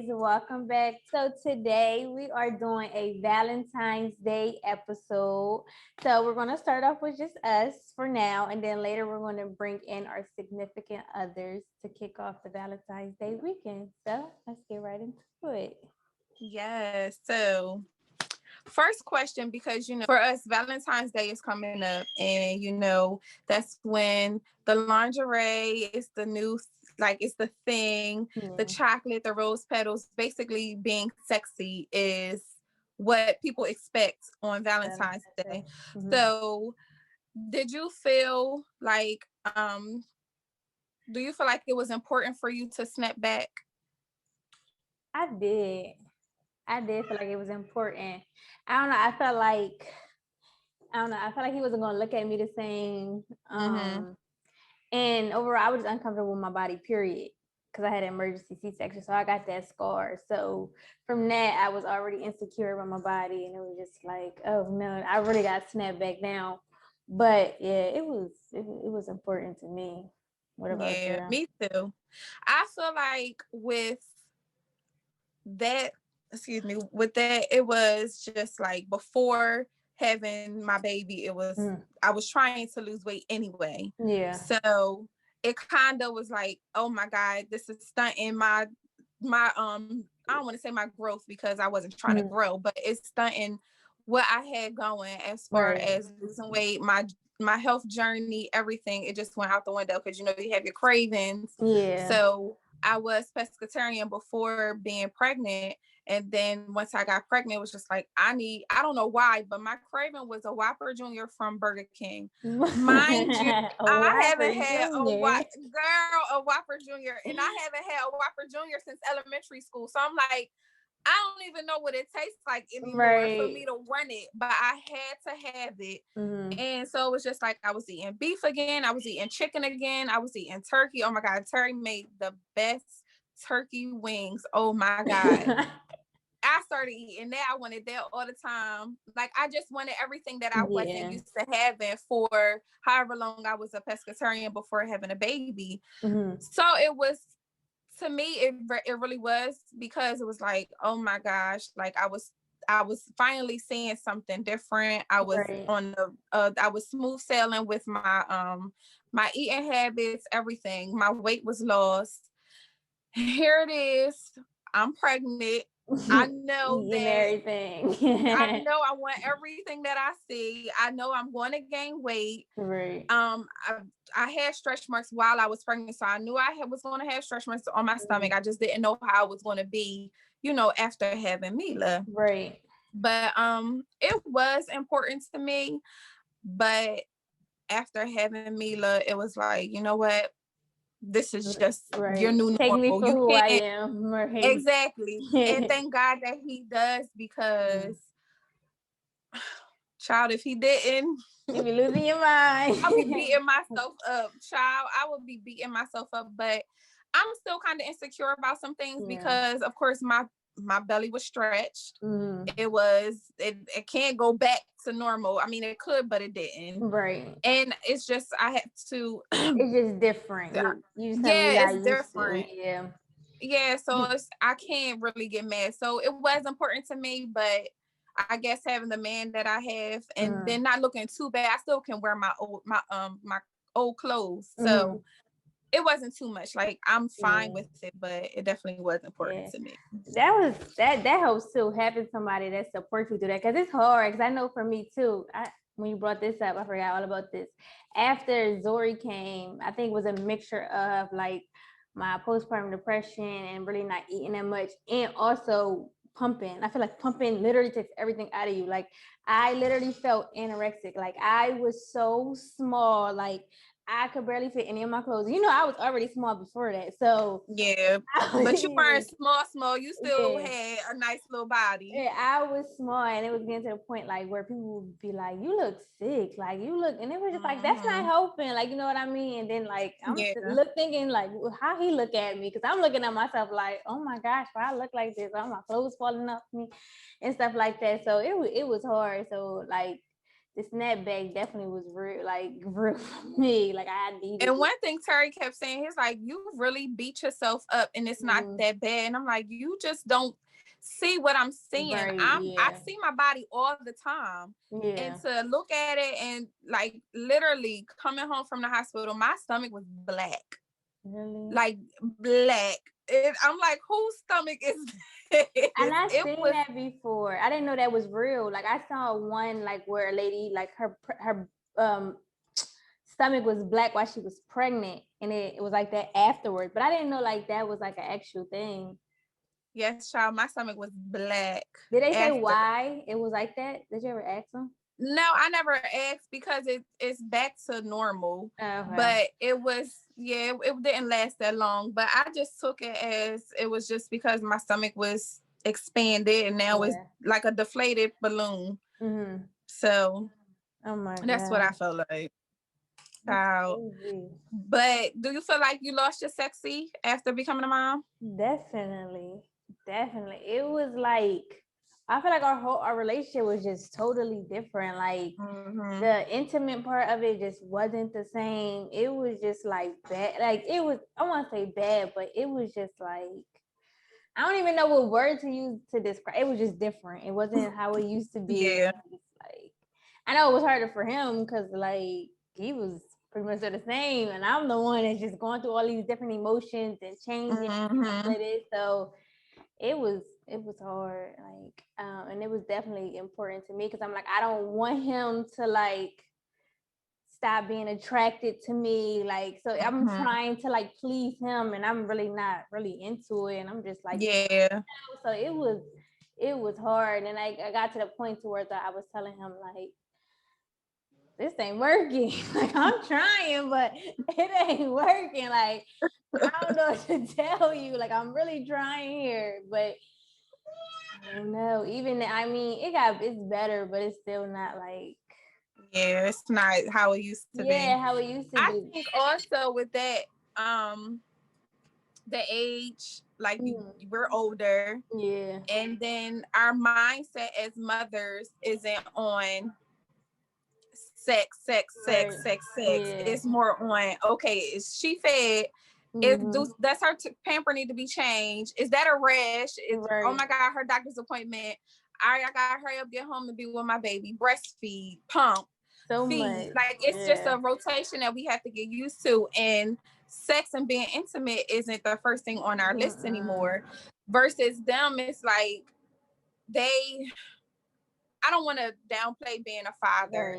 guys, welcome back. So today we are doing a Valentine's Day episode. So we're going to start off with just us for now, and then later we're going to bring in our significant others to kick off the Valentine's Day weekend. So let's get right into it. Yes. So, first question, because for us, Valentine's Day is coming up, and that's when the lingerie is the new, like, it's the thing. The chocolate, the rose petals, basically being sexy is what people expect on Valentine's Day. Mm-hmm. So, did you feel like, do you feel like it was important for you to snap back? I did. I did feel like it was important. I don't know. I felt like he wasn't gonna look at me the same. And overall, I was uncomfortable with my body, period, because I had an emergency C-section, so I got that scar. So from that, I was already insecure about my body, and it was just like, oh no, I really got snapped back down. But yeah, it was important to me. What about you? Me too. I feel like that, with that, it was just like before having my baby, I was trying to lose weight anyway. Yeah. So it kind of was like, oh my God, this is stunting my I don't want to say my growth, because I wasn't trying to grow, but it's stunting what I had going as far as losing weight, my health journey, everything. It just went out the window, because you have your cravings. Yeah. So I was pescatarian before being pregnant. And then once I got pregnant, it was just like, I don't know why, but my craving was a Whopper Jr. from Burger King. Mind you, I haven't had a Whopper Jr. And I haven't had a Whopper Jr. since elementary school. So I'm like, I don't even know what it tastes like anymore for me to want it, but I had to have it. And so it was just like, I was eating beef again. I was eating chicken again. I was eating turkey. Oh my God. Terry made the best turkey wings. Oh my God. I started eating that. I wanted that all the time. Like, I just wanted everything that I wasn't used to having for however long I was a pescatarian before having a baby. So it was, to me, it really was, because it was like, oh my gosh, like I was finally seeing something different. I was on I was smooth sailing with my eating habits, everything. My weight was lost. Here it is. I'm pregnant. I know that everything. I know I want everything that I see. I know I'm going to gain weight. I had stretch marks while I was pregnant, so I knew was going to have stretch marks on my stomach. I just didn't know how I was going to be, after having Mila. But it was important to me. But after having Mila, it was like, you know what? This is just your new normal. Take me for who I am. Exactly. And thank God that he does, because child, if he didn't, you'd be losing your mind. I'll be beating myself up. Child, I would be beating myself up. But I'm still kind of insecure about some things, because of course my belly was stretched. It can't go back to normal. I mean, it could, but it didn't. And it's just, I had to it's just different. It's different. Yeah, so I can't really get mad. So it was important to me, but I guess having the man that I have, and then not looking too bad, I still can wear my old clothes. So it wasn't too much. Like, I'm fine with it, but it definitely was important to me. That helps too, having somebody that supports you through that, because it's hard. Because I know for me too, when you brought this up, I forgot all about this. After Zori came, I think it was a mixture of like my postpartum depression and really not eating that much, and also pumping. I feel like pumping literally takes everything out of you. Like, I literally felt anorexic. Like, I was so small. Like, I could barely fit any of my clothes. I was already small before that. So yeah, but you weren't small. You still had a nice little body. Yeah, I was small, and it was getting to the point like where people would be like, "You look sick, like you look," and it was just like, "That's not helping," like, you know what I mean? And then like I'm thinking like how he look at me, because I'm looking at myself like, "Oh my gosh, why I look like this? All my clothes falling off me," and stuff like that. So it was hard. So like, the snapback definitely was real, like real for me. Like I needed And it. one thing Terry kept saying, he's like, you really beat yourself up and it's not that bad. And I'm like, you just don't see what I'm seeing. Right, I yeah. see my body all the time. Yeah. And to look at it and like literally coming home from the hospital, my stomach was black. Really? Like black. I'm like, whose stomach is this? And I It seen was that before. I didn't know that was real. Like I saw one like where a lady like her stomach was black while she was pregnant, and it was like that afterwards. But I didn't know like that was like an actual thing. yes, child. My stomach was black. Did they say After. why it was like that? Did you ever ask them? No, I never asked because it's back to normal. Okay. But it was, yeah, it didn't last that long. But I just took it as it was just because my stomach was expanded and now it's like a deflated balloon. Mm-hmm. So Oh my God. that's what I felt like. But do you feel like you lost your sexy after becoming a mom? Definitely. It was like I feel like our relationship was just totally different. Like the intimate part of it just wasn't the same. It was just like bad. Like it was, I want to say bad, but it was just like I don't even know what word to use to describe. It was just different. It wasn't how it used to be. Yeah. Like I know it was harder for him because like he was pretty much the same, and I'm the one that's just going through all these different emotions and changing and all of this. So it was hard, like and it was definitely important to me because I'm like I don't want him to like stop being attracted to me, like so I'm trying to like please him and I'm really not really into it, and I'm just like so it was hard, and I got to the point to where I was telling him like this ain't working. Like I'm trying, but it ain't working. Like I don't know what to tell you. Like I'm really trying here, but I don't know. Even I mean, it's better, but it's still not like it's not how it used to be. How it used to be. I think also with that, the age, like we're older, and then our mindset as mothers isn't on sex. It's more on, okay, is she fed? Does her pamper need to be changed? Is that a rash? Oh my God, her doctor's appointment. I gotta hurry up, get home and be with my baby. Breastfeed, pump, feed. Like it's just a rotation that we have to get used to. And sex and being intimate isn't the first thing on our list anymore. Versus them, it's like I don't want to downplay being a father,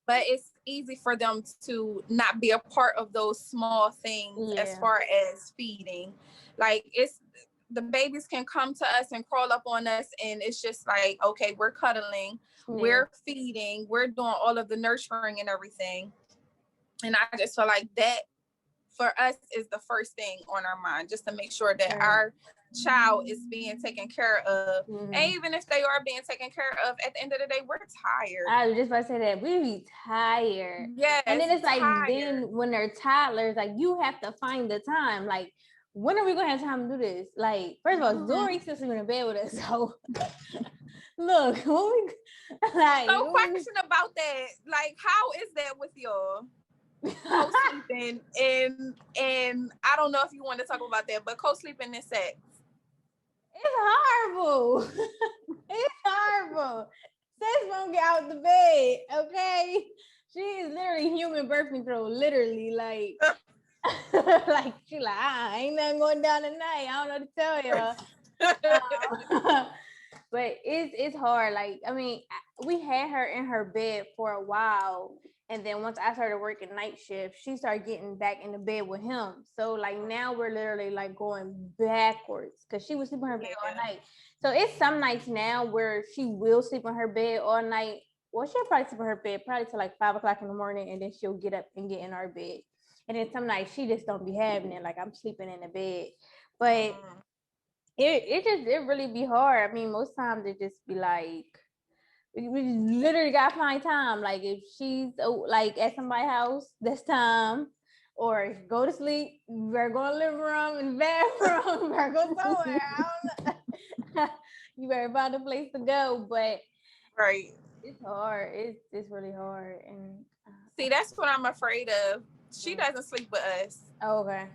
but it's easy for them to not be a part of those small things as far as feeding. Like the babies can come to us and crawl up on us, and it's just like, okay, we're cuddling, we're feeding, we're doing all of the nurturing and everything. And I just feel like that for us is the first thing on our mind, just to make sure that our child is being taken care of. And even if they are being taken care of, at the end of the day, we're tired. I was just about to say that we be tired. Yes. And then it's like then when they're toddlers, like you have to find the time. Like, when are we gonna have time to do this? Like, first of all, Dory's still sleeping in bed with us. So look, so question about that. Like, how is that with y'all? Co-sleeping and I don't know if you want to talk about that, but co-sleeping and sex. It's horrible. It's horrible. Sis won't get out the bed, okay? She is literally human birth control, literally, like like she like, ain't nothing going down tonight. I don't know what to tell y'all. But it's hard. Like, I mean, we had her in her bed for a while, and then once I started working night shift, she started getting back in the bed with him. So like now we're literally like going backwards because she was sleeping in her bed all night. So it's some nights now where she will sleep in her bed all night. Well, she'll probably sleep in her bed probably till like 5 o'clock in the morning, and then she'll get up and get in our bed. And then some nights she just don't be having it. Like I'm sleeping in the bed, but it really be hard. I mean, most times it just be like we literally gotta find time. Like if she's like at somebody's house, that's time. Or go to sleep. You better go to the living room and bathroom. You better go somewhere. I don't know. You better find a place to go. But It's hard. It's really hard. And See, that's what I'm afraid of. She doesn't sleep with us. oh, okay.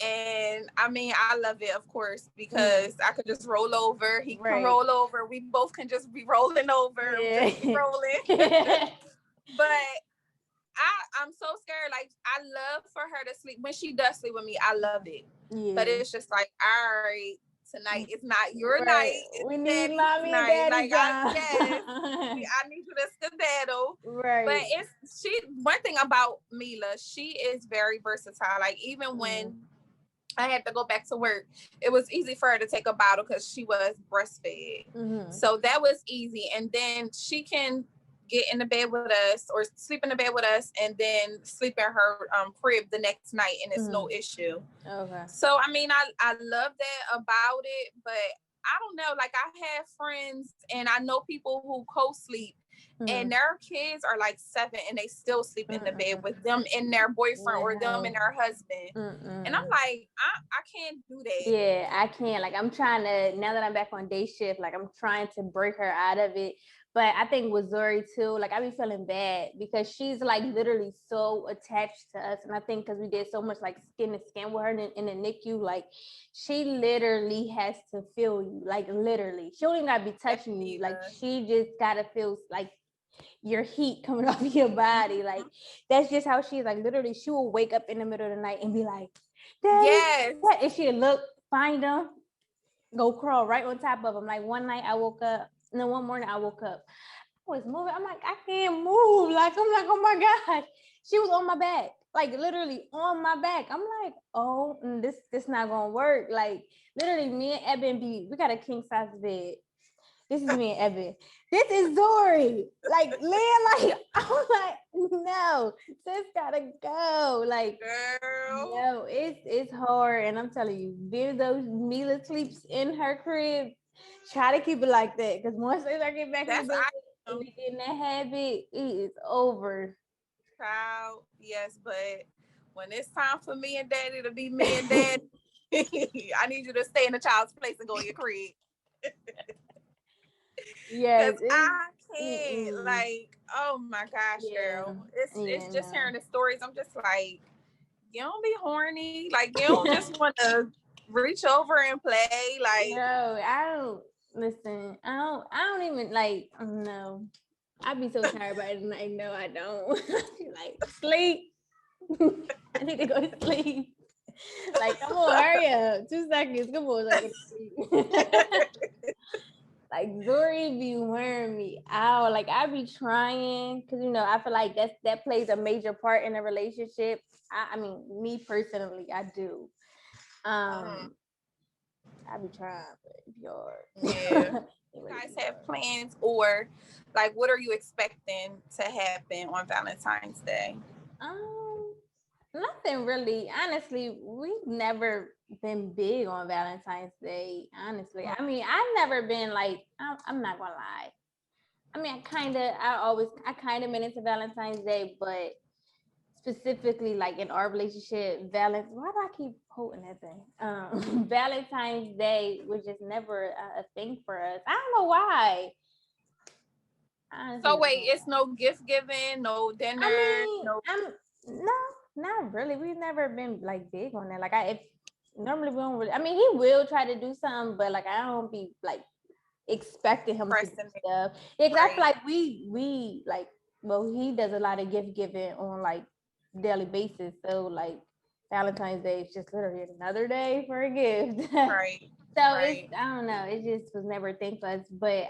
And I mean, I love it, of course, because I could just roll over. He can Right. roll over. We both can just be rolling over. Yeah. Just be rolling. But I'm so scared. Like, I love for her to sleep. When she does sleep with me, I love it. Yeah. But it's just like, all right, tonight it's not your Right. night. It's We need daddy's mommy and night. daddy Like, time. I need you to skedaddle. Right. But one thing about Mila, she is very versatile. Like, even when I had to go back to work, it was easy for her to take a bottle because she was breastfed. So that was easy. And then she can get in the bed with us or sleep in the bed with us and then sleep in her crib the next night, and it's no issue. Okay. So, I mean, I love that about it, but I don't know. Like, I have friends and I know people who co-sleep and their kids are like 7 and they still sleep in the bed with them and their boyfriend or them and their husband. And I'm like, I can't do that. Yeah, I can't. Like, I'm trying to, now that I'm back on day shift, like, I'm trying to break her out of it. But I think with Zuri too, like, I be feeling bad because she's like literally so attached to us. And I think because we did so much like skin to skin with her in the NICU, like, she literally has to feel you, like, literally. She don't even gotta be touching you. Like, she just gotta feel like your heat coming off your body. Like, that's just how she is. Like, literally, she will wake up in the middle of the night and be like, Daddy, yes. And she'll look, find him, go crawl right on top of him. Like, one night I woke up, and then one morning I woke up. I was moving. I'm like, I can't move. Like, I'm like, oh my God. She was on my back, like literally on my back. I'm like, oh, this not gonna work. Like, literally, me and Eben we got a king size bed. This is me and Evan. This is Zori. Like, Leah, like, I'm like, no, sis gotta go. Like, girl. No, it's hard. And I'm telling you, even though Mila sleeps in her crib, try to keep it like that. Because once I get back in the bed and we get in that habit, it is over. Child, yes, but when it's time for me and daddy to be me and daddy, I need you to stay in the child's place and go in your crib. Yes, because I can't. Like, oh my gosh, girl, it's just hearing the stories. I'm just like, you don't be horny. Like, you don't just want to reach over and play. Like, no, I don't. Listen, I don't even like. No, I'd be so tired by the night. No, I don't. Like, sleep. I need to go to sleep. Like, come on, hurry up. 2 seconds. Come on, so I can sleep. Like, Zuri be wearing me out. Like, I be trying because, I feel like that plays a major part in a relationship. I mean, me personally, I do. I be trying, but it's hard. Yeah. You guys have plans, or like, what are you expecting to happen on Valentine's Day? Nothing really. Honestly, we've never been big on Valentine's Day. Honestly, I mean, I've never been like. I'm not gonna lie. I mean, I kind of been into Valentine's Day, but specifically like in our relationship, why do I keep quoting that thing? Valentine's Day was just never a thing for us. I don't know why. Honestly, so wait, it's no gift giving, no dinner. I mean, no, not really. We've never been like big on that. Like, normally we don't really. I mean, he will try to do something, but like, I don't be like expecting him to do stuff. Yeah, because I feel like we like. Well, he does a lot of gift giving on like daily basis. So like, Valentine's Day is just literally another day for a gift. Right. So it's, I don't know. It just was never a thing for us. But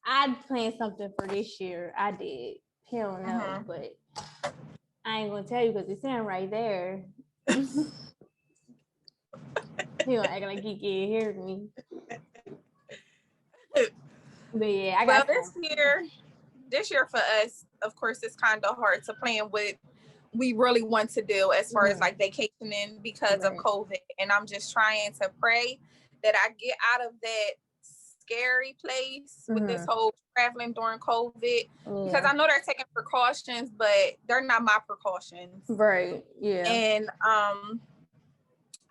I'd plan something for this year. I did. He don't know, but I ain't gonna tell you because it's sitting right there. He gonna act like he can't hear me. But yeah, I got this year for us, of course, it's kind of hard to plan what we really want to do as far as like vacationing because of COVID. And I'm just trying to pray that I get out of that scary place with this whole traveling during COVID, because I know they're taking precautions, but they're not my precautions. Right. Yeah. And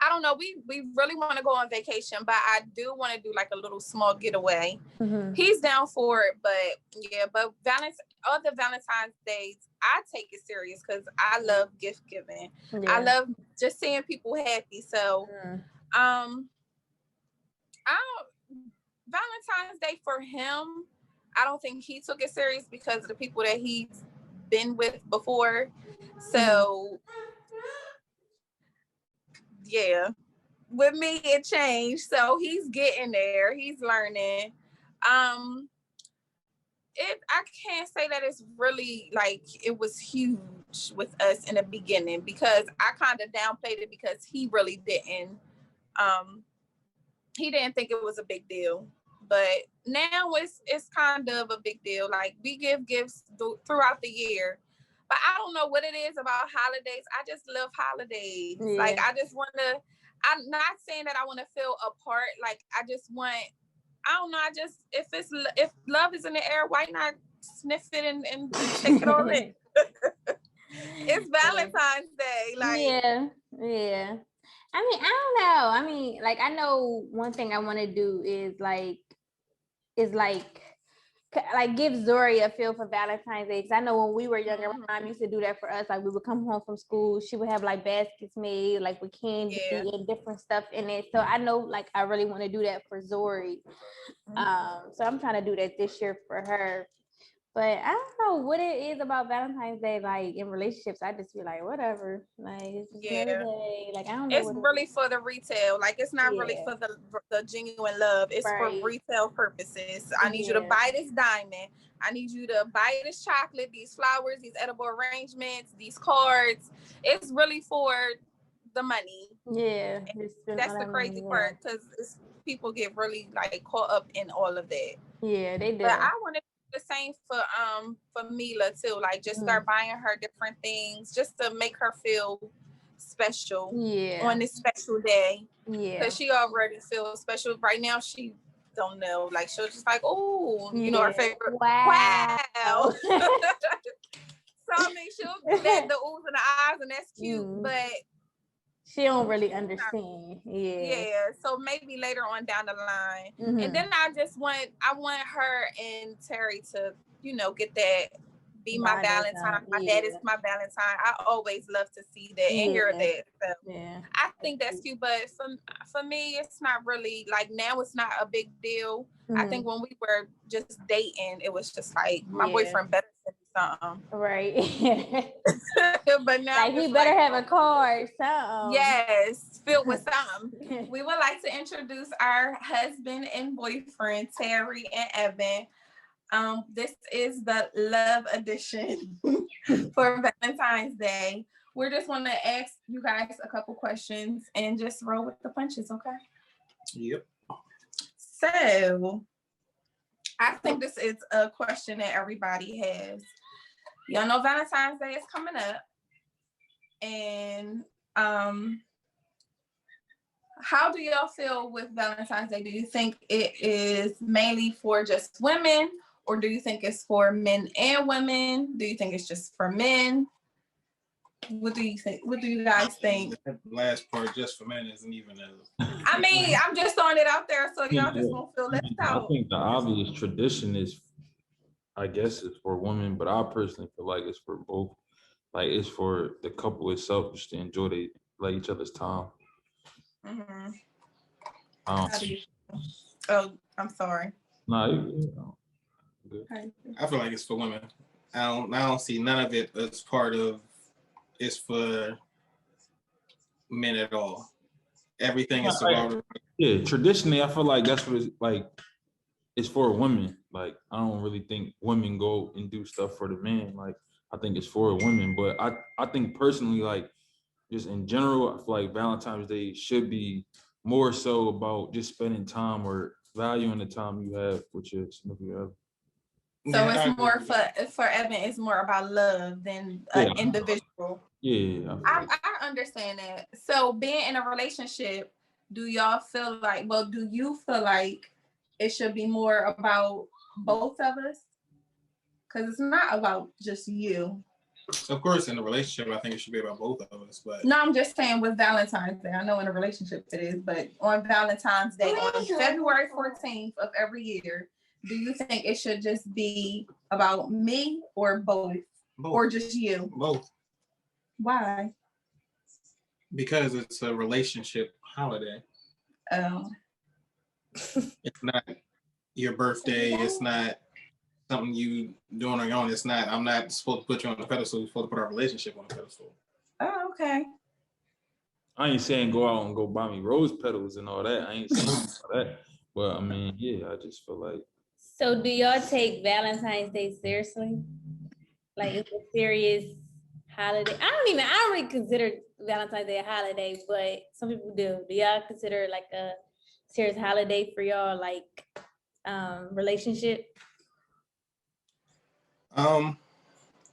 I don't know. We really want to go on vacation, but I do want to do like a little small getaway. Mm-hmm. He's down for it, but yeah, but other Valentine's days, I take it serious because I love gift giving. Yeah. I love just seeing people happy. So, I don't, Valentine's Day for him, I don't think he took it serious because of the people that he's been with before. So, yeah, with me it changed. So he's getting there. He's learning. I can't say that it's really like it was huge with us in the beginning because I kind of downplayed it because he really didn't. He didn't think it was a big deal. But now it's kind of a big deal. Like we give gifts throughout the year. But I don't know what it is about holidays. I just love holidays. Yeah. Like I just want to, I'm not saying that I want to feel a part. Like I just want, I don't know. I just, if love is in the air, why not sniff it and take it all in? It's Valentine's Day. Like yeah. I mean, I don't know. I mean, like I know one thing I want to do is give Zori a feel for Valentine's Day. Because I know when we were younger, my mom used to do that for us. Like we would come home from school, she would have like baskets made, like with candy and different stuff in it. So I know, like, I really want to do that for Zori. So I'm trying to do that this year for her. But I don't know what it is about Valentine's Day, like in relationships. I just feel like whatever, like it's just another day. Like I don't know. It's really for the retail. Like it's not really for the genuine love. It's for retail purposes. I need you to buy this diamond. I need you to buy this chocolate, these flowers, these edible arrangements, these cards. It's really for the money. Yeah, that's the crazy part because people get really like caught up in all of that. Yeah, they do. But I want to do the same for Mila too. Like just start buying her different things just to make her feel special on this special day. Because she already feels special right now. She don't know. Like she'll just like, oh, you know, her favorite. Wow. So I mean, she'll let the oohs and the eyes, and that's cute, but she don't really understand. Yeah. So maybe later on down the line. And then I want her and Terry to, you know, get that, be my Valentine. My dad is my Valentine. I always love to see that and hear that. So I think that's cute. But for me, it's not really like now it's not a big deal. I think when we were just dating, it was just like my boyfriend better send me something. Right. But now like he better have a card, something. Yes, filled with something. We would like to introduce our husband and boyfriend, Terry and Evan. This is the love edition for Valentine's Day. We're just want to ask you guys a couple questions and just roll with the punches, okay? Yep. So, I think this is a question that everybody has. Y'all know Valentine's Day is coming up. And how do y'all feel with Valentine's Day? Do you think it is mainly for just women, or do you think it's for men and women? Do you think it's just for men? What do you think? What do you guys think? That last part, just for men, isn't even as. I mean, I'm just throwing it out there so y'all just won't feel left out. I think the obvious tradition is, I guess, it's for women, but I personally feel like it's for both. Like it's for the couple itself just to enjoy each other's time. Mm-hmm. Oh, I'm sorry. No, I feel like it's for women. I don't see none of it as part of it's for men at all. Everything is about. Yeah, traditionally, I feel like that's what it's like. It's for women. Like I don't really think women go and do stuff for the men. Like I think it's for women, but I think personally, like just in general, I feel like Valentine's Day should be more so about just spending time or valuing the time you have with your significant other. So it's more for Evan. It's more about love than an individual. Yeah, I understand that. So being in a relationship, do y'all feel like? Well, do you feel like it should be more about both of us? Because it's not about just you. Of course, in a relationship, I think it should be about both of us. But no, I'm just saying with Valentine's Day. I know in a relationship it is, but on Valentine's Day, on February 14th of every year, do you think it should just be about me or both? Or just you? Both. Why? Because it's a relationship holiday. Oh. It's not your birthday. It's not something you doing on your own. It's not. I'm not supposed to put you on the pedestal. We're supposed to put our relationship on the pedestal. Oh, okay. I ain't saying go out and go buy me rose petals and all that. I ain't saying all that. But I mean, yeah, I just feel like. So do y'all take Valentine's Day seriously? Like it's a serious holiday. I don't really consider Valentine's Day a holiday, but some people do. Do y'all consider it like a serious holiday for y'all, like relationship?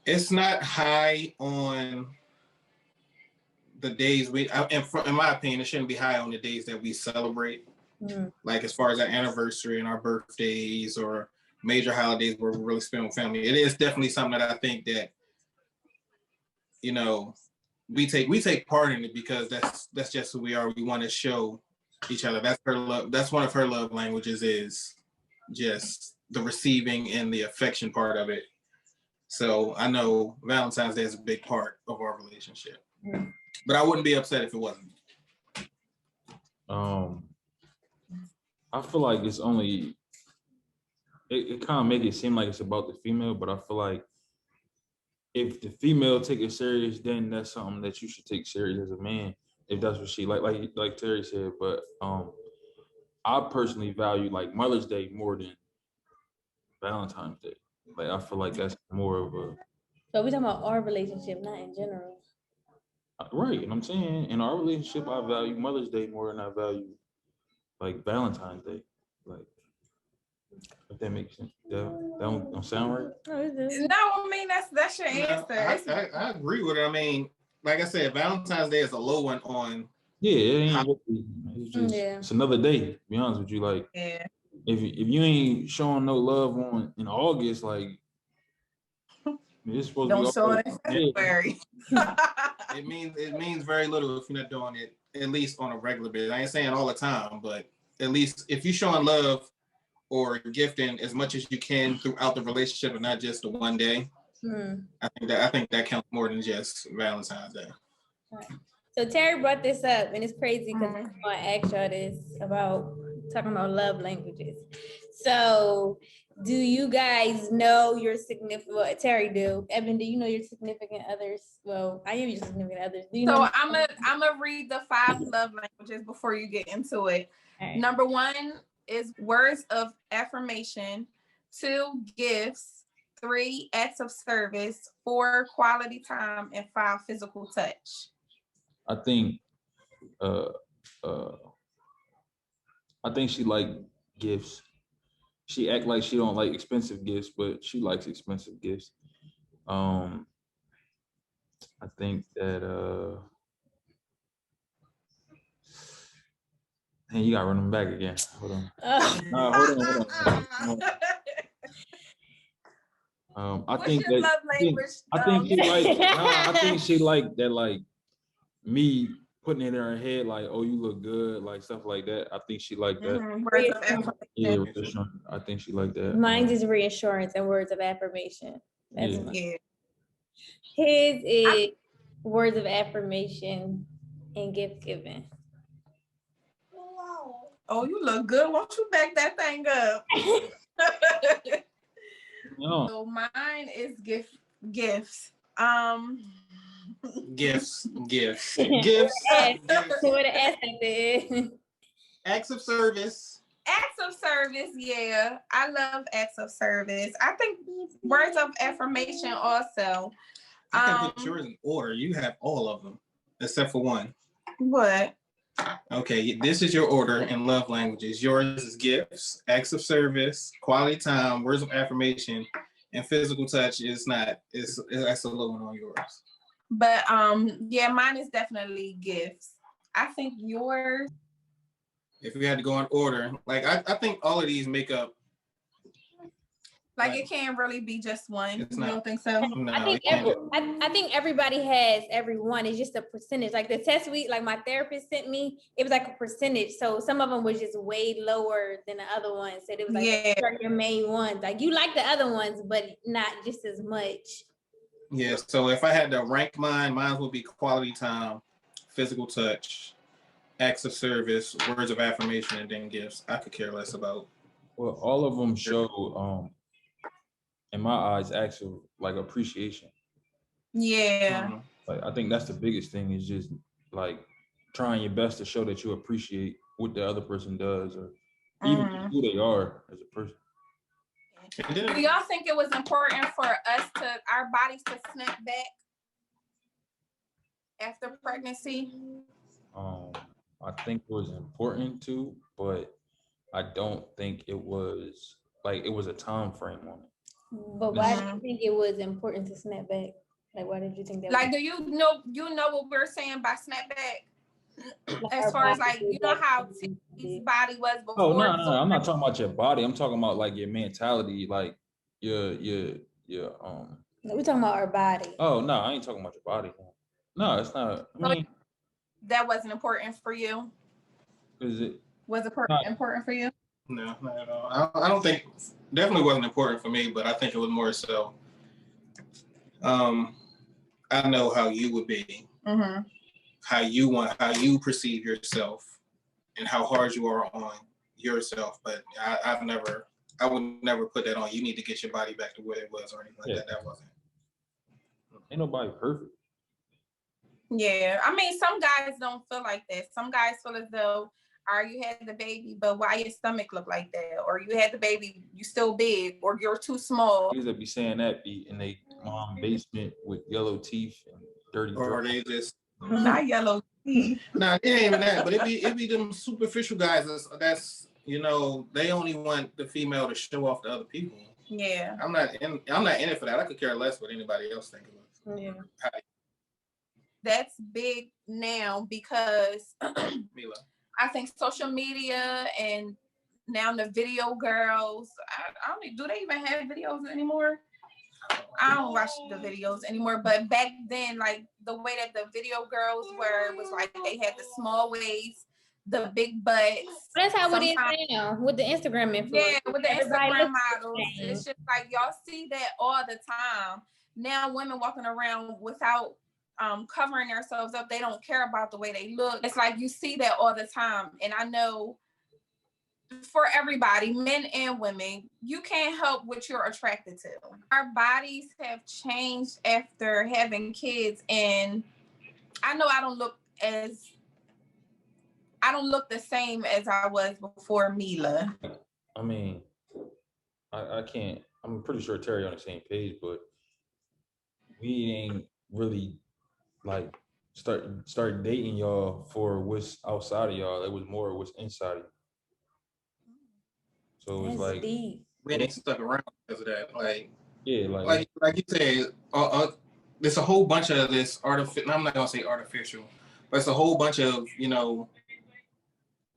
It's not high on the days in my opinion, it shouldn't be high on the days that we celebrate. Like as far as our anniversary and our birthdays or major holidays where we really spend with family. It is definitely something that I think that, you know, we take part in it because that's just who we are. We want to show each other. That's her love. That's one of her love languages, is just the receiving and the affection part of it. So I know Valentine's Day is a big part of our relationship, but I wouldn't be upset if it wasn't. I feel like it's only, it kind of make it seem like it's about the female, but I feel like if the female take it serious, then that's something that you should take serious as a man, if that's what she like Terry said. But I personally value like Mother's Day more than Valentine's Day. Like I feel like that's more of a. So we're talking about our relationship, not in general. Right, and I'm saying in our relationship, I value Mother's Day more than I value like Valentine's Day. Like, if that makes sense. That don't sound right? No, I mean that's your answer. I agree with it. I mean, like I said, Valentine's Day is a low one on. Yeah, it ain't really, it's just it's another day. To be honest with you, like if you ain't showing no love in August, like it's supposed don't to be show it in February. It means very little if you're not doing it at least on a regular basis. I ain't saying all the time, but at least if you're showing love or gifting as much as you can throughout the relationship and not just the one day, I think that counts more than just Valentine's Day. Right. So Terry brought this up, and it's crazy because I want to ask y'all this about talking about love languages. So, do you guys know your significant? Well, Terry do. Evan, do you know your significant others? Well, I am your significant others. Do you know? So I'm gonna read the 5 love languages before you get into it. Right. Number 1 is words of affirmation. 2, gifts. 3, acts of service. 4, quality time, and 5, physical touch. I think she like gifts. She act like she don't like expensive gifts, but she likes expensive gifts. I think that hey, you gotta run them back again. Hold on. Hold on. I think she like that, like me putting it in her head, like, oh, you look good, like stuff like that. I think she like that. Yeah, I think she like that. Mine is reassurance and words of affirmation. That's His is words of affirmation and gift giving. Oh, you look good. Won't you back that thing up? No. So mine is gifts. Gifts. What an aspect. Acts of service. Acts of service, yeah. I love acts of service. I think words of affirmation also. I can put yours in order. You have all of them, except for one. What? Okay, this is your order in love languages. Yours is gifts, acts of service, quality time, words of affirmation, and physical touch is not. That's a low one on yours. But yeah, mine is definitely gifts. I think yours. If we had to go in order, like I think all of these make up Like it can't really be just one. You don't think so? No, I think everybody has everyone. It's just a percentage. Like the test like my therapist sent me, it was like a percentage. So some of them was just way lower than the other ones. So it was like these are your main ones. Like you like the other ones, but not just as much. Yeah. So if I had to rank mine would be quality time, physical touch, acts of service, words of affirmation, and then gifts. I could care less about. Well, all of them show, in my eyes, actual like appreciation. Yeah. Mm-hmm. Like I think that's the biggest thing is just like trying your best to show that you appreciate what the other person does or even who they are as a person. Do y'all think it was important for our bodies to snap back after pregnancy? I think it was important to, but I don't think it was a time frame on it. But why do you think it was important to snap back? Like, why did you think that? Like, do you know what we're saying by snap back? As far as like, you know how T's body was before. Oh no, I'm not talking about your body. I'm talking about like your mentality, like your. We're talking about our body. Oh no, I ain't talking about your body. No, it's not. I mean, that wasn't important for you. Is it? Was it important for you? No, not at all. I don't think. Definitely wasn't important for me, but I think it was more so. I know how you would be, how you perceive yourself, and how hard you are on yourself. But I would never put that on. You need to get your body back to where it was or anything like that. That wasn't. Ain't nobody perfect. Yeah, I mean, some guys don't feel like that. Some guys feel as though, you had the baby, but why your stomach look like that? Or you had the baby, you still big, or you're too small. Niggas that be saying that be in their mom basement with yellow teeth and dirty. Or they just not yellow teeth. Nah, it ain't even that. But it be them superficial guys. That's they only want the female to show off to other people. Yeah, I'm not in it for that. I could care less what anybody else thinks of it. Yeah. That's big now because Mila. I think social media and now the video girls, I don't do they even have videos anymore? I don't watch the videos anymore, but back then, like the way that the video girls were, was like they had the small waist, the big butts. That's how it is now with the Instagram influencers. Yeah, with the Instagram models. It's just like y'all see that all the time. Now women walking around without covering themselves up, they don't care about the way they look. It's like you see that all the time. And I know for everybody, men and women, you can't help what you're attracted to. Our bodies have changed after having kids, and I know I don't look the same as I was before Mila. I mean, I can't, I'm pretty sure Terry on the same page, but we ain't really like start dating y'all for what's outside of y'all. It was more what's inside of you. So it's like deep. We ain't stuck around because of that. Like like you said, there's a whole bunch of this artificial. I'm not gonna say artificial, but it's a whole bunch of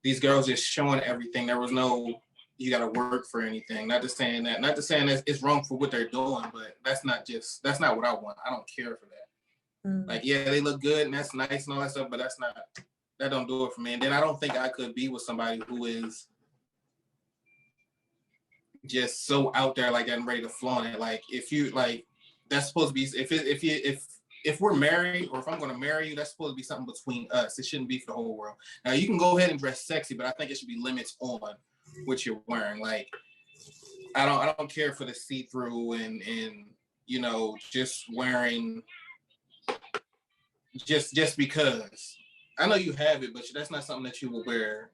these girls just showing everything. There was no you got to work for anything. Not to saying that it's wrong for what they're doing, but that's not what I want. I don't care for that. Like, yeah, they look good and that's nice and all that stuff, but that don't do it for me. And then I don't think I could be with somebody who is just so out there like that and ready to flaunt it. Like, if you like, that's supposed to be if we're married or if I'm going to marry you, that's supposed to be something between us. It shouldn't be for the whole world. Now you can go ahead and dress sexy, but I think it should be limits on what you're wearing. Like, I don't care for the see-through and just wearing just because. I know you have it, but that's not something that you will wear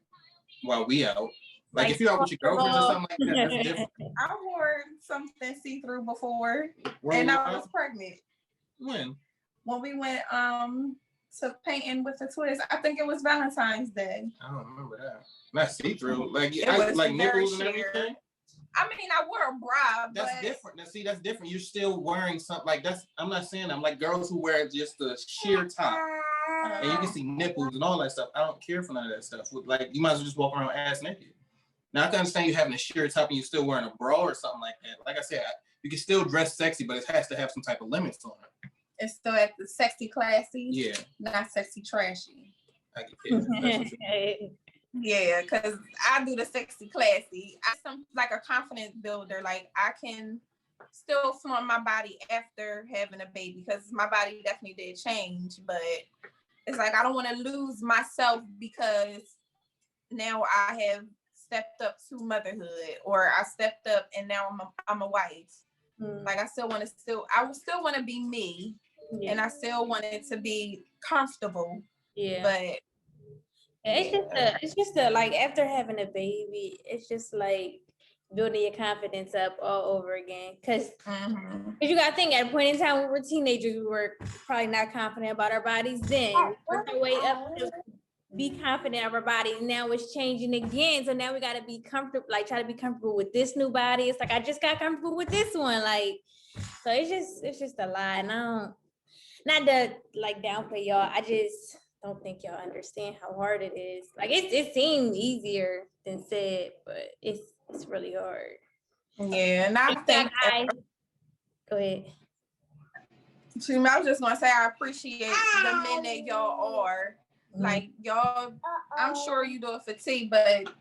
while we out. Like if you're out with your girlfriends or something like that, that's different. I wore something see-through before, and I was pregnant. When we went to painting with the twist, I think it was Valentine's Day. I don't remember that. Not see-through, like nipples and everything. I mean, I wore a bra. That's different. Now, see, that's different. You're still wearing something like that's. I'm not saying I'm like girls who wear just the sheer top, and you can see nipples and all that stuff. I don't care for none of that stuff. Like you might as well just walk around ass naked. Now I can understand you having a sheer top and you still wearing a bra or something like that. Like I said, you can still dress sexy, but it has to have some type of limits on it. It's still at the sexy classy, Yeah, not sexy trashy. Yeah, because I do the sexy classy. I'm like a confidence builder. Like I can still flaunt my body after having a baby because my body definitely did change, but it's like I don't want to lose myself because now I have stepped up to motherhood, or I stepped up and now I'm a wife. Like I would still want to be me, and I still want it to be comfortable. Yeah. But it's just a like after having a baby, it's just like building your confidence up all over again. Because you gotta think at a point in time when we were teenagers, we were probably not confident about our bodies then. We worked our way up to be confident of our body. Now it's changing again. So now we gotta be comfortable, like try to be comfortable with this new body. It's like I just got comfortable with this one. Like, so it's just a lot. And I don't, not to like downplay y'all. I just don't think y'all understand how hard it is. Like it seems easier than said, but it's really hard. Yeah, and I think go ahead. I was just gonna say I appreciate the men that y'all are. Like y'all, I'm sure you do it for T, but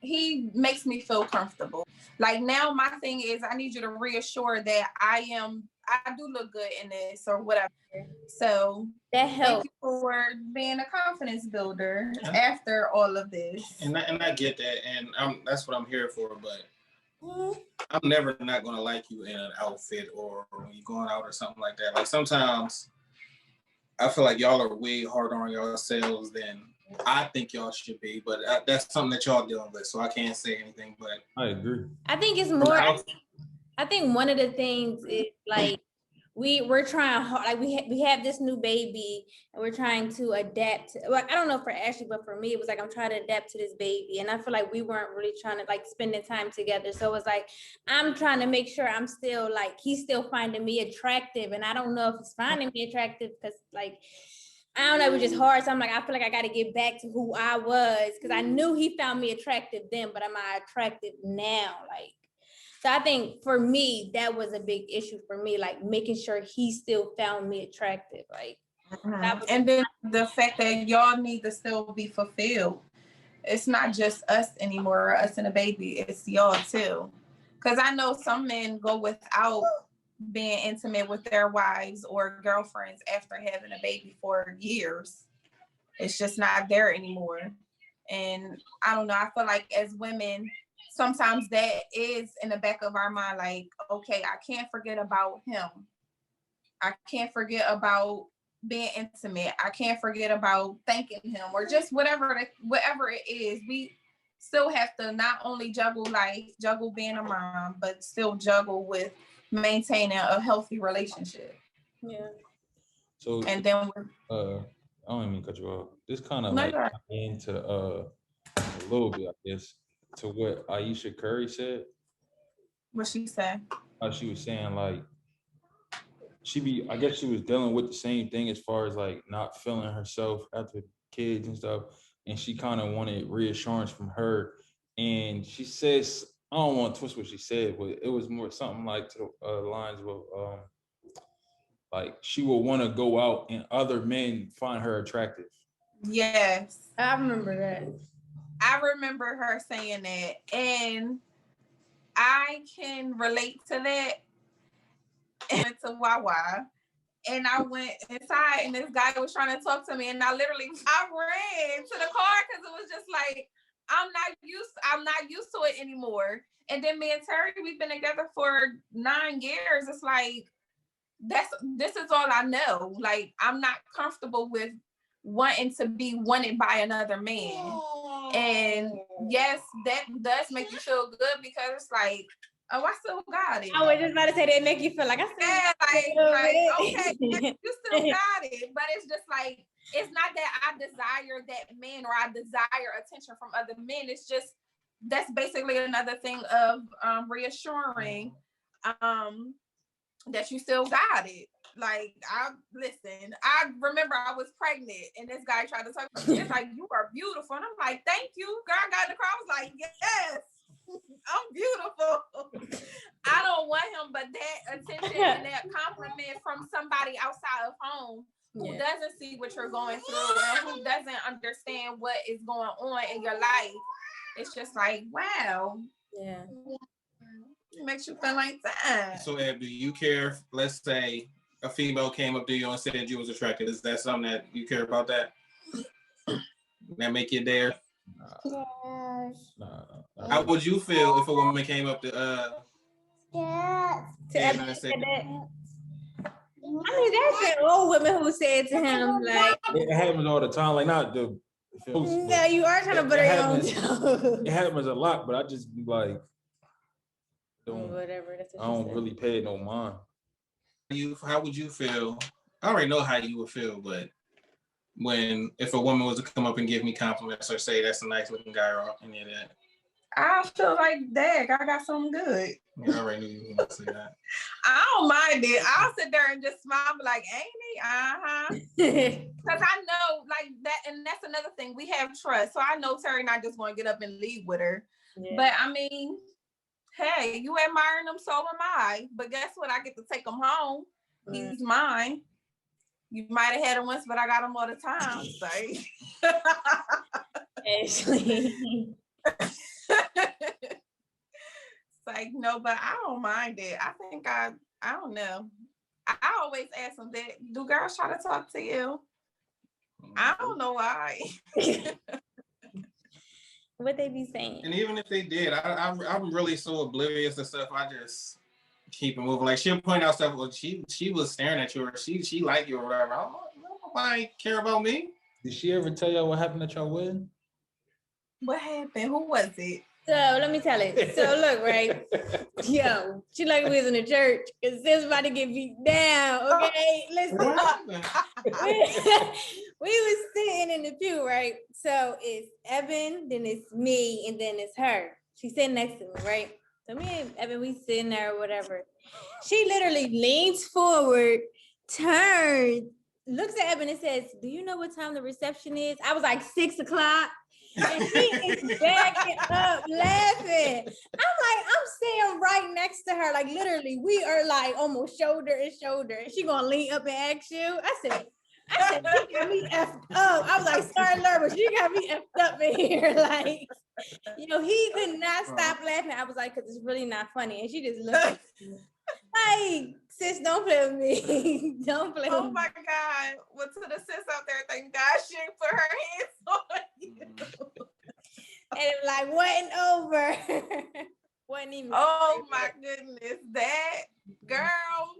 he makes me feel comfortable. Like now my thing is I need you to reassure that I do look good in this or whatever. So that helps. Thank you for being a confidence builder after all of this. And I get that, and that's what I'm here for, but I'm never not gonna like you in an outfit or when you're going out or something like that. Like sometimes I feel like y'all are way harder on yourselves than I think y'all should be, but that's something that y'all dealing with, so I can't say anything. But I agree. I think it's more. I think one of the things is like we're trying hard. Like we have this new baby, and we're trying to adapt. Well, I don't know for Ashley, but for me, it was like I'm trying to adapt to this baby, and I feel like we weren't really trying to like spending time together. So it was like I'm trying to make sure I'm still like he's still finding me attractive, and I don't know if he's finding me attractive because like. I don't know, it was just hard. So I'm like, I feel like I got to get back to who I was because I knew he found me attractive then, but am I attractive now? Like, so I think for me, that was a big issue for me, like making sure he still found me attractive. Like, and then the fact that y'all need to still be fulfilled. It's not just us anymore, us and a baby. It's y'all too. Because I know some men go without being intimate with their wives or girlfriends after having a baby for years. It's just not there anymore. And I don't know, I feel like as women, sometimes that is in the back of our mind, like, okay, I can't forget about him. I can't forget about being intimate. I can't forget about thanking him or just whatever it is. We still have to not only juggle life, juggle being a mom, but still juggle with maintaining a healthy relationship. Yeah. So and then I don't even mean to cut you off. This kind of like into a little bit, I guess, to what Aisha Curry said. What she said? She was saying like I guess she was dealing with the same thing as far as like not feeling herself after kids and stuff, and she kind of wanted reassurance from her. And she says, I don't want to twist what she said, but it was more something like to the lines of like she will want to go out and other men find her attractive. Yes, I remember that. I remember her saying that, and I can relate to that. And went to Wawa, and I went inside, and this guy was trying to talk to me, and I ran to the car because it was just like I'm not used to it anymore. And then me and Terry, we've been together for 9 years. It's like this is all I know. Like I'm not comfortable with wanting to be wanted by another man. And yes, that does make you feel good because it's like, oh, I still got it. I was just about to say that make you feel like I still okay, you still got it. But it's just like, it's not that I desire that man or I desire attention from other men. It's just, that's basically another thing of reassuring that you still got it. Like, I remember I was pregnant and this guy tried to talk to me. It's like, you are beautiful. And I'm like, thank you. Girl, I got in the car. I was like, yes, I'm beautiful. I don't want him, but that attention and that compliment from somebody outside of home who doesn't see what you're going through and who doesn't understand what is going on in your life. It's just like, wow. Yeah. It makes you feel like that. So, Eb, do you care? Let's say a female came up to you and said you was attracted. Is that something that you care about? That make you there? Nah. How would you feel if a woman came up to Evan and said that? I mean, that's an old woman who said to him, like, it happens all the time. Like, not the films. yeah, you are trying to butter your own toast. It happens a lot, but I just be like, whatever. That's what I don't really pay it no mind. How would you feel? I already know how you would feel, but if a woman was to come up and give me compliments or say that's a nice looking guy or any of that, I feel like, dang, I got something good. Yeah, I already knew you were going to say that. I don't mind it. I'll sit there and just smile, be like, ain't he? Because I know, like, that, and that's another thing. We have trust. So I know Terry not just going to get up and leave with her. Yeah. But, I mean, hey, you admiring him, so am I. But guess what? I get to take him home. He's mine. You might have had him once, but I got him all the time. So. Ashley. It's like, no, but I don't mind it. I think I don't know. I always ask them that, do girls try to talk to you? I don't know why. What they be saying? And even if they did, I'm really so oblivious to stuff. I just keep it moving. Like, she'll point out stuff. Well, she was staring at you, or she liked you, or whatever. I don't know why care about me. Did she ever tell y'all what happened at your wedding? What happened? Who was it? So let me tell it. So look, right? Yo, she like we was in the church because this about to get beat down. Okay, listen. We was sitting in the pew, right? So it's Evan, then it's me, and then it's her. She's sitting next to me, right? So me and Evan, we sitting there or whatever. She literally leans forward, turns, looks at Evan and says, "Do you know what time the reception is?" I was like, 6 o'clock. And she is backing up laughing. I'm like, I'm sitting right next to her. Like, literally, we are like almost shoulder to shoulder. And she gonna lean up and ask you. I said, she got me effed up. I was like, sorry, Laura, but she got me effed up in here. Like, he could not stop laughing. I was like, because it's really not funny. And she just looked at me. Like, sis, don't play with me. Don't play with me. Oh my God. Well, to the sis out there, thank God she didn't put her hands on you. And it like wasn't over. Wasn't even. Oh my goodness. That girl.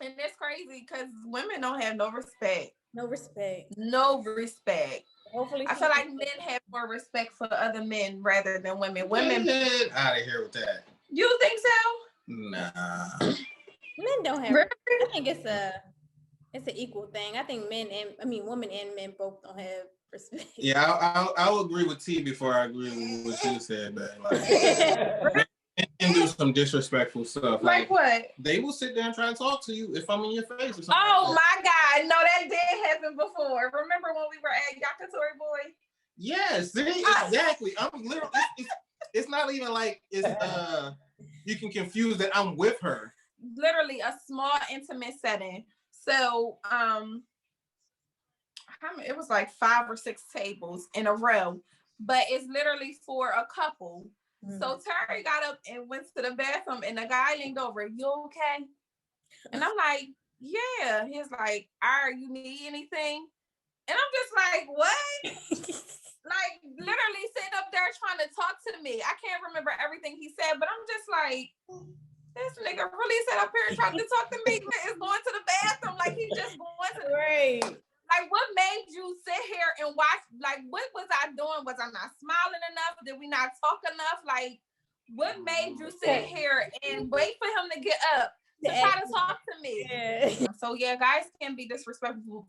And that's crazy because women don't have no respect. No respect. No respect. Hopefully, I feel like men have more respect for other men rather than women. Women. Get out of here with that. You think so? Nah. Men don't have. I think it's an equal thing. I think women and men both don't have respect. Yeah, I'll agree with T before I agree with what you said, but like, and do some disrespectful stuff. Like what? They will sit there and try to talk to you if I'm in your face or something. Oh my God. No, that did happen before. Remember when we were at Yakitori Boy? Yes, exactly. I'm literally, it's not even like it's you can confuse that I'm with her. Literally a small intimate setting. So it was like 5 or 6 tables in a row, but it's literally for a couple. So Terry got up and went to the bathroom and the guy leaned over, "You okay?" And I'm like, "Yeah." He's like, "All right, you need anything?" And I'm just like, "What?" Like, literally sitting up there trying to talk to me. I can't remember everything he said, but I'm just like, this nigga really sat up here and tried to talk to me, but is going to the bathroom like he just going to the right. Like, what made you sit here and watch? Like, what was I doing? Was I not smiling enough? Did we not talk enough? Like, what made you sit here and wait for him to get up to try to talk to me? Yeah. So yeah, guys can be disrespectful.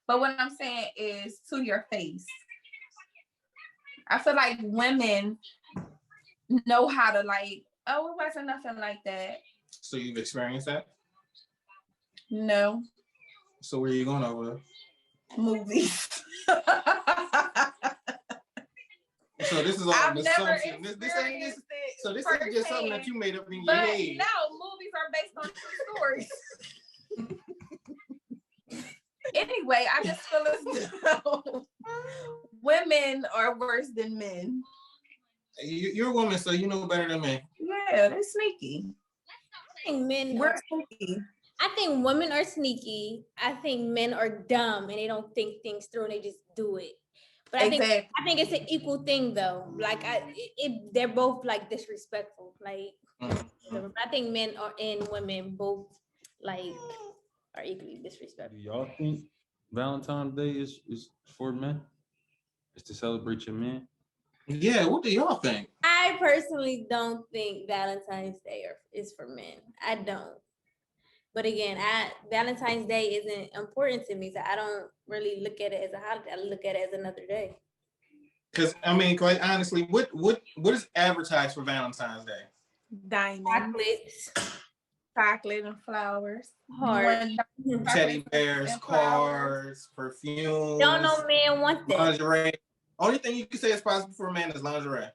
But what I'm saying is to your face. I feel like women know how to like, oh, it wasn't nothing like that. So you've experienced that? No. So where you going over there? Movies. So this is all I've an never assumption. This ain't just, so this ain't just something that you made up in your But head. no, movies are based on true stories. Anyway, I just feel as though women are worse than men. You're a woman, so you know better than me. Yeah, they're sneaky. I think men We're are sneaky. I think women are sneaky. I think men are dumb and they don't think things through and they just do it. But I think it's an equal thing though. Like they're both like disrespectful. Like I think men and women both like are equally disrespectful. Do y'all think Valentine's Day is for men? Is to celebrate your man? Yeah, what do y'all think? I personally don't think Valentine's Day is for men. I don't. But again, Valentine's Day isn't important to me, so I don't really look at it as a holiday. I look at it as another day. Because I mean, quite honestly, what is advertised for Valentine's Day? Diamonds, chocolate and flowers, hearts, teddy bears, cars, perfume. Don't no man want that. Lingerie. Only thing you can say is possible for a man is lingerie.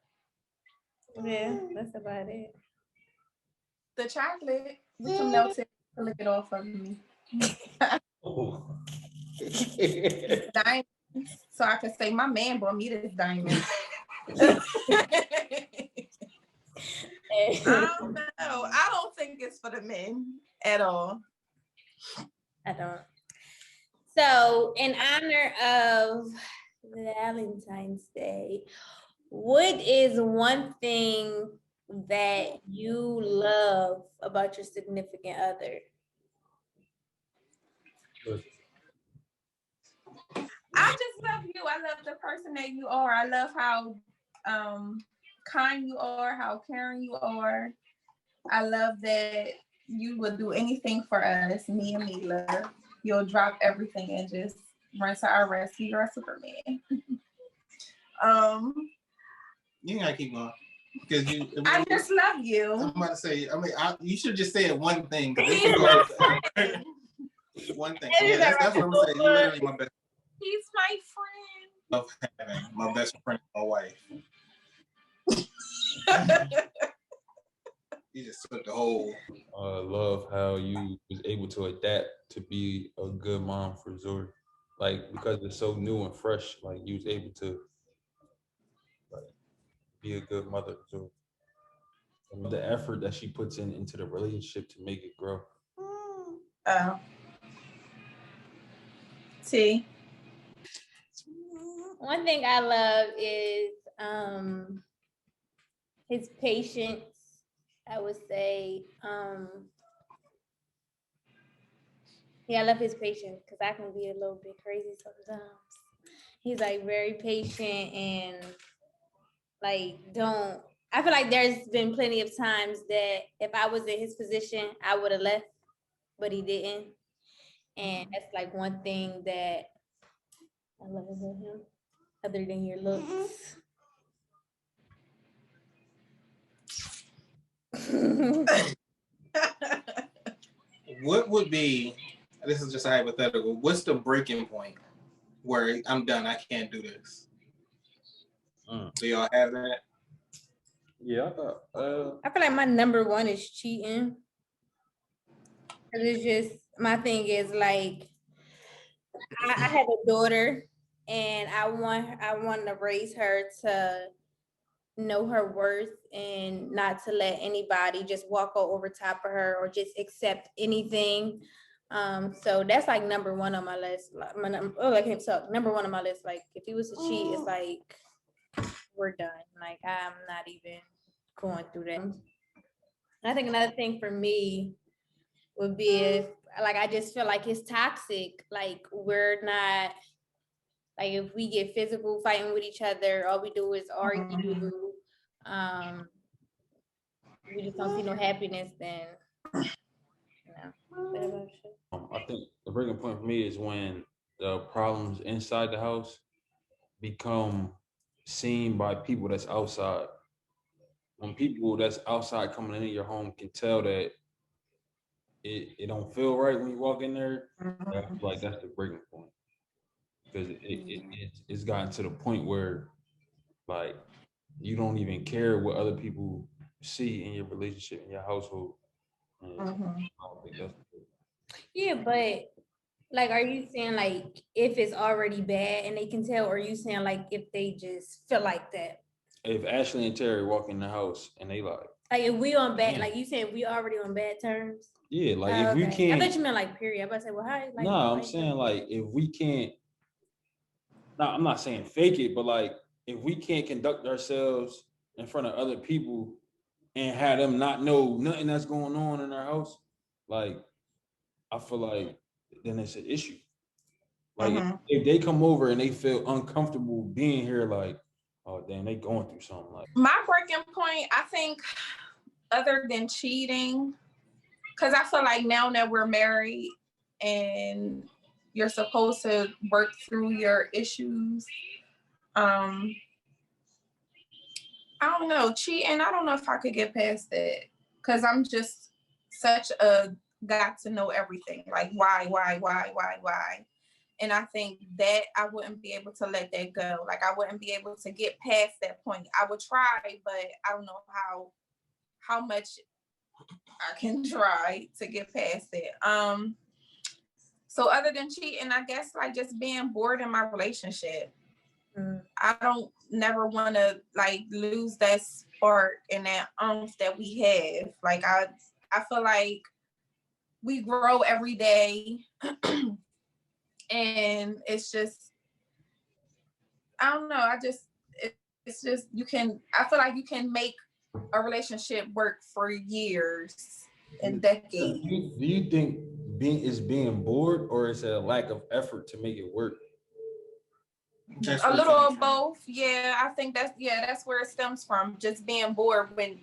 Yeah, that's about it. The chocolate, we can melt it and lick it off of me. Diamonds, so I can say my man bought me this diamond. I don't know. I don't think it's for the men at all. I don't. So, in honor of Valentine's Day, what is one thing that you love about your significant other? I just love you. I love the person that you are. I love how kind you are, how caring you are. I love that you would do anything for us, me and Mila. You'll drop everything and just run to our rescue. You're a Superman. You gotta keep going. Because I just love you. I'm about to say, you should just say it one thing. One thing. Yeah, that's what I'm saying. You're literally my best. He's my friend. Love having my best friend, my wife. You just took the whole. Love how you was able to adapt to be a good mom for Zori. Like, because it's so new and fresh, like you was able to like be a good mother to Zori. And the effort that she puts into the relationship to make it grow. See. One thing I love is his patience. I would say, I love his patience because I can be a little bit crazy sometimes. He's like very patient and like I feel like there's been plenty of times that if I was in his position, I would have left, but he didn't. And that's like one thing that I love about him, other than your looks. What would be, this is just a hypothetical, what's the breaking point where I'm done, I can't do this? Do y'all have that? Yeah, I feel like my number one is cheating. Cause it's just, my thing is like, I have a daughter and I want to raise her to know her worth and not to let anybody just walk over top of her or just accept anything. So that's like number one on my list. I can't talk. Number one on my list. Like if he was to cheat, it's like we're done. Like I'm not even going through that. I think another thing for me would be if like I just feel like it's toxic. Like we're not, like if we get physical fighting with each other, all we do is argue. We just don't see no happiness, then I think the breaking point for me is when the problems inside the house become seen by people that's outside. When people that's outside coming into your home can tell that it don't feel right when you walk in there. Mhm. I feel like that's the breaking point because it's gotten to the point where like you don't even care what other people see in your relationship in your household. And I don't think that's Yeah, but like, are you saying like if it's already bad and they can tell, or are you saying like if they just feel like that? if Ashley and Terry walk in the house and they like, Like if we on bad, damn. like you saying we already on bad terms. Yeah, like Oh, if we okay. I can't. thought you meant like period. I was about to say, well, how? Like, No, I'm like, saying like if we can't. No, I'm not saying fake it, but like if we can't conduct ourselves in front of other people and have them not know nothing that's going on in our house, like I feel like then it's an issue. Like if they come over and they feel uncomfortable being here, like, oh damn, they going through something. Like My breaking point, I think, other than cheating, because I feel like now that we're married and you're supposed to work through your issues, I don't know, cheating, I don't know if I could get past that because I'm just such a got to know everything. Like why? And I think that I wouldn't be able to let that go. Like I wouldn't be able to get past that point. I would try, but I don't know how much I can try to get past it. So other than cheating, I guess like just being bored in my relationship. I don't never want to like lose that spark and that oomph that we have. Like I feel like we grow every day and it's just I don't know. It's just I feel like you can make a relationship work for years and decades. do you think being bored or is it a lack of effort to make it work? A little of both. Yeah, I think that's where it stems from. Just being bored when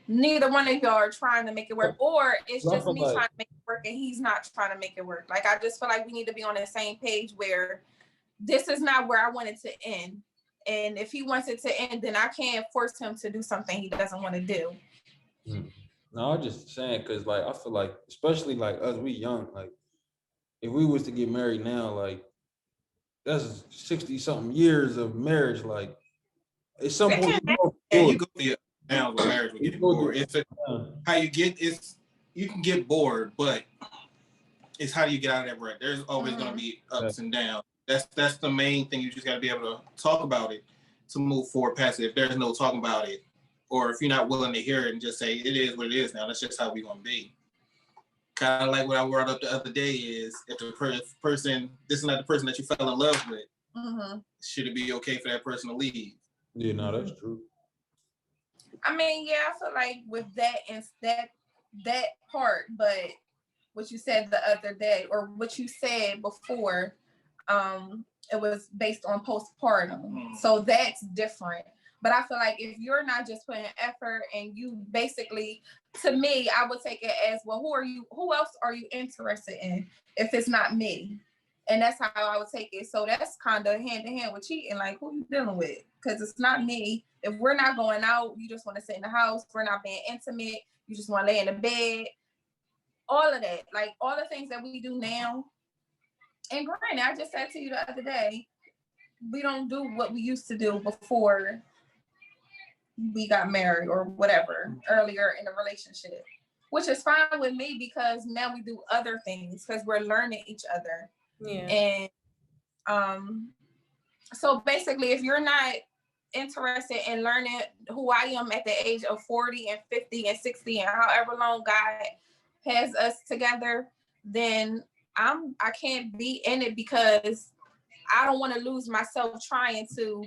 neither one of y'all are trying to make it work, or it's just me trying to make it work and he's not trying to make it work. Like I just feel like we need to be on the same page where this is not where I want it to end. And if he wants it to end, then I can't force him to do something he doesn't want to do. No, I'm just saying because like I feel like, especially like us, we young. Like if we was to get married now, like that's 60 something years of marriage. Like at some point, you go through now with marriage with getting bored. How you get you can get bored, but it's how do you get out of that rut? There's always going to be ups and downs. That's the main thing. You just got to be able to talk about it to move forward past it. If there's no talking about it, or if you're not willing to hear it and just say it is what it is now, that's just how we're going to be. Kind of like what I brought up the other day is if the person, this is not the person that you fell in love with, should it be okay for that person to leave? Yeah, no, that's true. I mean, yeah, I feel like with that and that part, but what you said the other day or what you said before, it was based on postpartum. So that's different. But I feel like if you're not just putting effort and you basically, to me, I would take it as, well, who else are you interested in if it's not me? And that's how I would take it. So that's kind of hand in hand with cheating. Like, who you dealing with? Because it's not me. If we're not going out, you just want to sit in the house. We're not being intimate. You just want to lay in the bed. All of that. Like, all the things that we do now. And granted, I just said to you the other day, we don't do what we used to do before we got married or whatever, earlier in the relationship. Which is fine with me because now we do other things because we're learning each other. Yeah. And so basically, if you're not interested in learning who I am at the age of 40 and 50 and 60 and however long God has us together, then I can't be in it because I don't want to lose myself trying to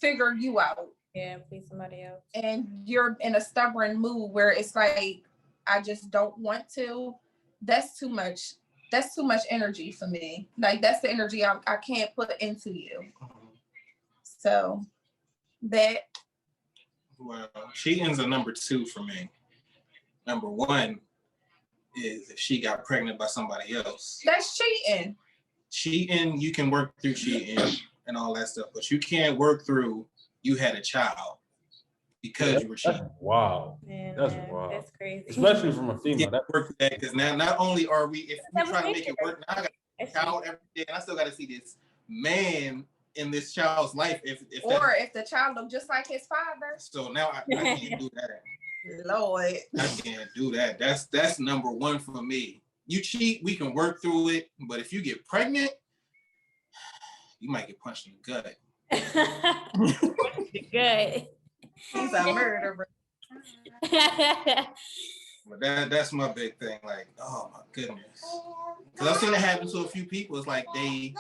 figure you out. Yeah, please somebody else. And you're in a stubborn mood where it's like, I just don't want to. That's too much. That's too much energy for me. Like, that's the energy I can't put into you. So that. Well, cheating's a number 2 for me. Number 1 is if she got pregnant by somebody else. That's cheating. Cheating, you can work through cheating and all that stuff, but you can't work through you had a child. because you were cheating. That's wild. Man, That's man, wild. that's crazy. Especially from a female. That work for that because now not only are we, if we try to make it Conversation. work, now I got a child every day, and I still got to see this man in this child's life. If the child looked just like his father. So now I can't do that. Lord, I can't do that. That's number one for me. You cheat, we can work through it, but if you get pregnant, you might get punched in the gut. Good. he's a murderer. But that's my big thing. Like, oh my goodness, because I've seen it happen to a few people. It's like they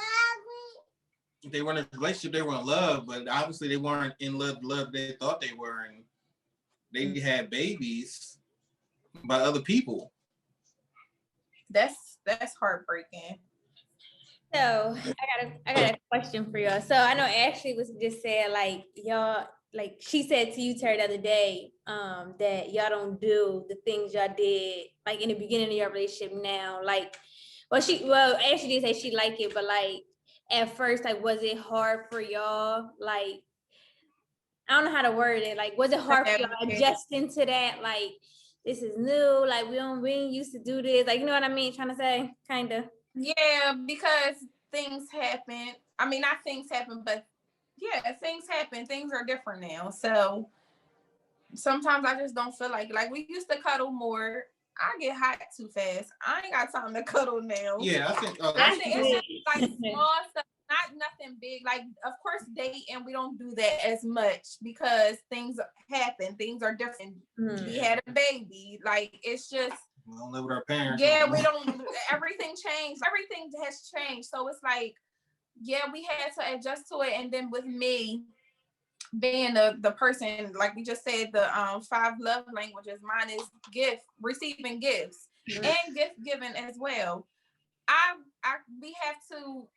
were in a relationship, they were in love, but obviously they weren't in love they thought they were, and they had babies by other people. That's heartbreaking. So I got a question for y'all. So I know Ashley was just saying like y'all, like she said to you, Terry, the other day, that y'all don't do the things y'all did like in the beginning of your relationship now. Like, Ashley did say she liked it, but like at first, like, was it hard for y'all? Like, I don't know how to word it. Like, was it hard for y'all adjusting to that? Like, this is new. Like, we ain't used to do this. Like, you know what I mean? Trying to say, kind of. Yeah, because things happen. I mean, not things happen, but yeah, things happen. Things are different now. So sometimes I just don't feel like we used to cuddle more. I get hot too fast. I ain't got time to cuddle now. Yeah, I think it's just like small stuff, not nothing big. Like, of course, dating, we don't do that as much because things happen. Things are different. We had a baby. Like, it's just, we don't live with our parents. Yeah, we don't. Everything changed. Everything has changed. So it's like, yeah, we had to adjust to it. And then with me being the person, like we just said, the 5 love languages, mine is receiving gifts and gift giving as well. We have to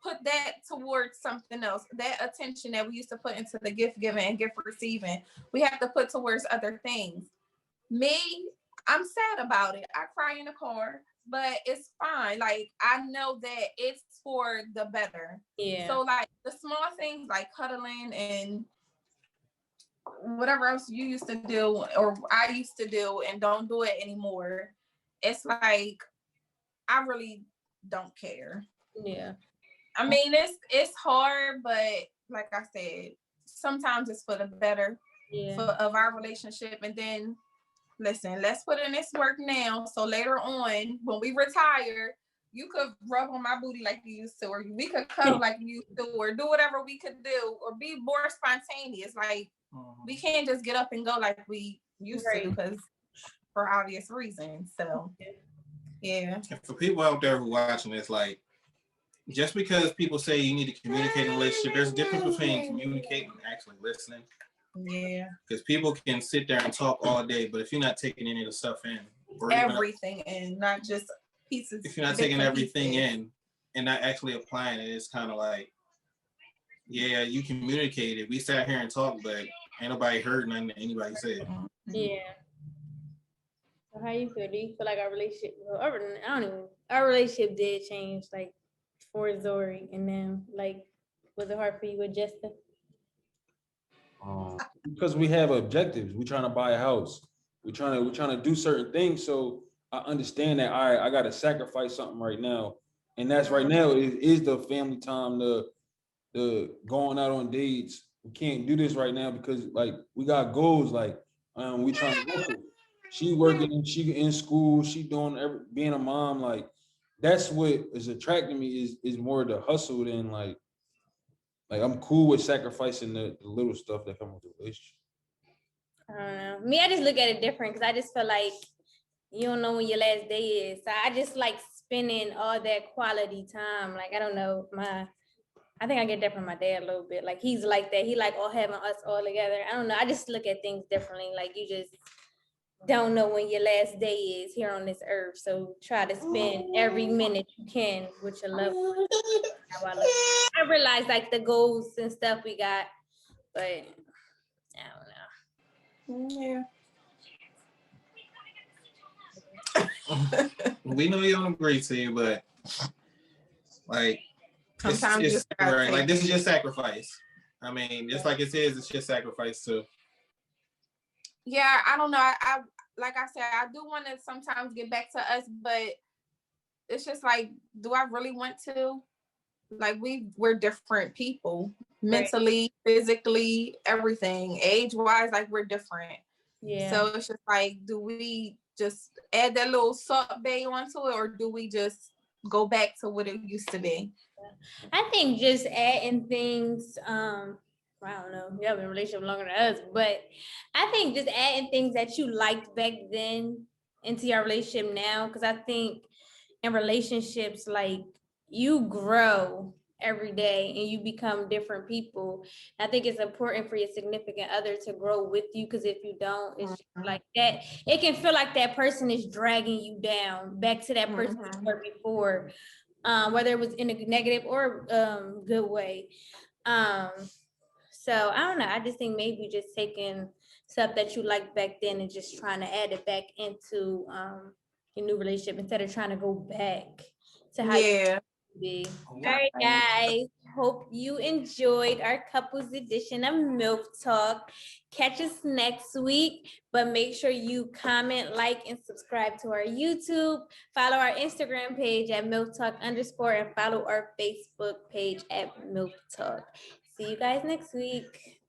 put that towards something else. That attention that we used to put into the gift giving and gift receiving, we have to put towards other things. Me, I'm sad about it. I cry in the car, but it's fine. Like, I know that it's for the better. Yeah. So like the small things like cuddling and whatever else you used to do or I used to do and don't do it anymore. It's like, I really don't care. Yeah. I mean, it's hard, but like I said, sometimes it's for the better of our relationship. And then, listen, let's put in this work now. So later on, when we retire, you could rub on my booty like you used to, or we could cuddle like you used to, or do whatever we could do, or be more spontaneous. Like, we can't just get up and go like we used to, because for obvious reasons. So, yeah. And for people out there who are watching this, like, just because people say you need to communicate in a relationship, there's a difference between communicating and actually listening. Yeah. Because people can sit there and talk all day, but if you're not taking any of the stuff in, or everything in, not just pieces. If you're not taking everything in and not actually applying it, it's kind of like, yeah, you communicated. We sat here and talked, but ain't nobody heard nothing that anybody said. Yeah. So how you feel? Do you feel like our relationship? Our relationship did change, like, for Zori and them. Like, was it hard for you with Jessica? Because we have objectives. We're trying to buy a house. We're trying to do certain things. So I understand that. All right, I got to sacrifice something right now, and that's right now is the family time, the going out on dates. We can't do this right now because like we got goals. Like we trying to work. She working, she in school, she doing being a mom. Like that's what is attracting me is more the hustle than like I'm cool with sacrificing the little stuff that come with the relationship. I don't know. Me, I just look at it different because I just feel like you don't know when your last day is. So I just like spending all that quality time. Like, I don't know, I think I get that from my dad a little bit. Like, he's like that. He like all having us all together. I don't know. I just look at things differently. Like, you just don't know when your last day is here on this earth. So try to spend every minute you can with your loved ones. I realize like the goals and stuff we got, but I don't know. Yeah. We know you don't agree to you, but like sometimes it's right. Like this is your sacrifice. I mean, just like it says, it's your sacrifice too. Yeah, I don't know. I like I said, I do want to sometimes get back to us, but it's just like, do I really want to? Like we're different people, mentally, physically, everything, age-wise, like we're different. Yeah. So it's just like, do we just add that little salt bay onto it, or do we just go back to what it used to be? I think just adding things, I don't know, you have been in a relationship longer than us, but I think just adding things that you liked back then into your relationship now, because I think in relationships, like you grow every day and you become different people. I think it's important for your significant other to grow with you, because if you don't, it's just like that. It can feel like that person is dragging you down back to that person you were before. Whether it was in a negative or good way. So I don't know. I just think maybe just taking stuff that you liked back then and just trying to add it back into your new relationship instead of trying to go back to how you be. All right, guys. Hope you enjoyed our couples edition of Milf Talk. Catch us next week, but make sure you comment, like, and subscribe to our YouTube. Follow our Instagram page at Milf Talk _ and follow our Facebook page at Milf Talk. See you guys next week.